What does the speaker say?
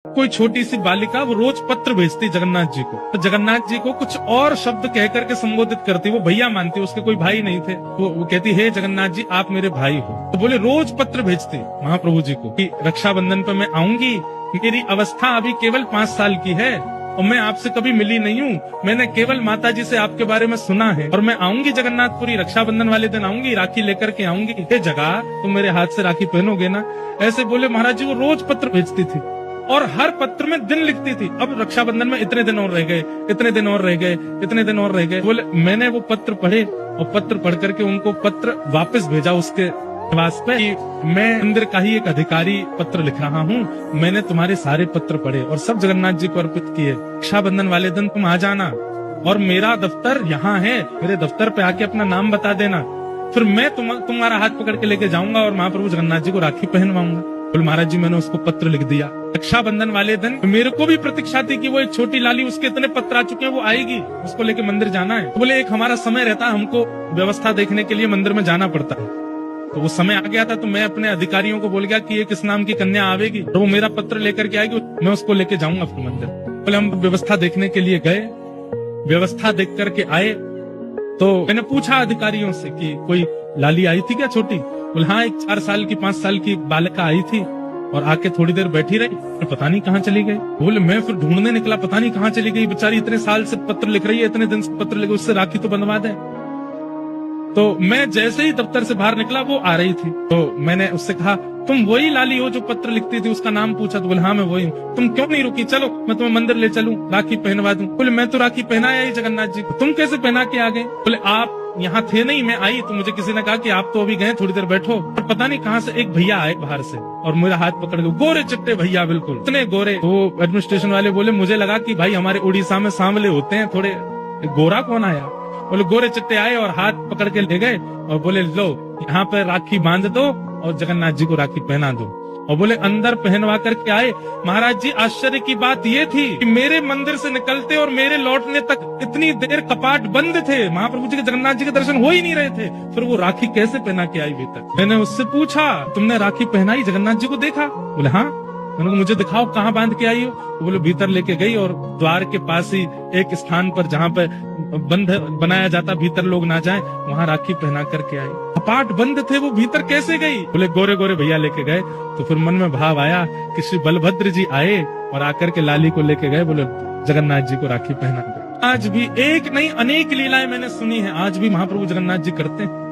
कोई छोटी सी बालिका वो रोज पत्र भेजती जगन्नाथ जी को, तो जगन्नाथ जी को कुछ और शब्द कह करके संबोधित करती। वो भैया मानती, उसके कोई भाई नहीं थे। वो कहती, हे जगन्नाथ जी आप मेरे भाई हो। तो बोले रोज पत्र भेजती महाप्रभु जी को कि रक्षाबंधन पे मैं आऊंगी, मेरी अवस्था अभी केवल 5 साल की है और मैं आपसे कभी मिली नहीं हूँ। मैंने केवल माता जी से आपके बारे में सुना है और मैं आऊंगी जगन्नाथपुरी, रक्षाबंधन वाले दिन आऊंगी, राखी लेकर के आऊंगी। हे जगह तुम मेरे हाथ से राखी पहनोगे ना? ऐसे बोले महाराज जी। वो रोज पत्र भेजती थी और हर पत्र में दिन लिखती थी। अब रक्षाबंधन में इतने दिन और रह गए, इतने दिन और रह गए, इतने दिन और रह गए। बोले मैंने वो पत्र पढ़े और पत्र पढ़ करके उनको पत्र वापस भेजा उसके निवास पे कि मैं मंदिर का ही एक अधिकारी पत्र लिख रहा हूँ, मैंने तुम्हारे सारे पत्र पढ़े और सब जगन्नाथ जी को अर्पित किए। रक्षाबंधन वाले दिन तुम आ जाना और मेरा दफ्तर यहाँ है, मेरे दफ्तर पे आके अपना नाम बता देना, फिर मैं तुम्हारा हाथ पकड़ के लेके जाऊंगा और महाप्रभु जगन्नाथ जी को राखी पहनवाऊंगा। बोले महाराज जी मैंने उसको पत्र लिख दिया। रक्षाबंधन वाले दिन मेरे को भी प्रतीक्षा थी कि वो एक छोटी लाली, उसके इतने पत्र आ चुके हैं, वो आएगी, उसको लेके मंदिर जाना है। तो बोले एक हमारा समय रहता है, हमको व्यवस्था देखने के लिए मंदिर में जाना पड़ता है। तो वो समय आ गया था, तो मैं अपने अधिकारियों को बोल गया कि एक इस नाम की कन्या आवेगी और वो मेरा पत्र लेकर के आएगी, मैं उसको लेके जाऊंगा फिर मंदिर। बोले हम व्यवस्था देखने के लिए गए, व्यवस्था देख करके आए तो मैंने पूछा अधिकारियों से कि कोई लाली आई थी क्या छोटी? बोले हाँ, एक 4 साल की 5 साल की बालिका आई थी और आके थोड़ी देर बैठी रही, पता नहीं कहाँ चली गई। बोले मैं फिर ढूंढने निकला, पता नहीं कहाँ चली गई बेचारी, इतने साल से पत्र लिख रही है, इतने दिन से पत्र लिख, उससे राखी तो बंधवा दे। तो मैं जैसे ही दफ्तर से बाहर निकला वो आ रही थी, तो मैंने उससे कहा तुम वही लाली हो जो पत्र लिखती थी? उसका नाम पूछा तो बोले हाँ मैं वही हूँ। तुम क्यों नहीं रुकी? चलो मैं तुम्हें मंदिर ले चलूं, राखी पहनवा दूं। बोले मैं तो राखी पहनाया ही जगन्नाथ जी को, तुम कैसे पहना के आ गए? बोले आप यहाँ थे नहीं, मैं आई तो मुझे किसी ने कहा कि आप तो अभी गए, थोड़ी देर बैठो। और पता नहीं कहाँ से एक भैया आए बाहर से और मेरा हाथ पकड़ के, गोरे चिट्टे भैया, बिल्कुल इतने गोरे। तो एडमिनिस्ट्रेशन वाले बोले मुझे लगा कि भाई हमारे उड़ीसा में सांवले होते हैं थोड़े, गोरा कौन आया? बोले गोरे चिट्टे आए और हाथ पकड़ के ले गए और बोले लो यहाँ पे राखी बांध दो और जगन्नाथ जी को राखी पहना दो। और बोले अंदर पहनवा करके आए। महाराज जी आश्चर्य की बात ये थी कि मेरे मंदिर से निकलते और मेरे लौटने तक इतनी देर कपाट बंद थे, महाप्रभु जी के, जगन्नाथ जी के दर्शन हो ही नहीं रहे थे। फिर वो राखी कैसे पहना के आई भीतर? मैंने उससे पूछा तुमने राखी पहनाई, जगन्नाथ जी को देखा? बोले हाँ। मैंने कहा मुझे दिखाओ कहाँ बांध के आई हो? तो बोले भीतर लेके गई और द्वार के पास ही एक स्थान पर जहाँ पे बंद बनाया जाता, भीतर लोग ना जाएं, वहाँ राखी पहना करके आई। कपाट बंद थे, वो भीतर कैसे गई? बोले गोरे गोरे भैया लेके गए। तो फिर मन में भाव आया कि श्री बलभद्र जी आए और आकर के लाली को लेके गए, बोले जगन्नाथ जी को राखी पहना दो। आज भी एक नहीं अनेक लीलाएं मैंने सुनी है, आज भी महाप्रभु जगन्नाथ जी करते हैं।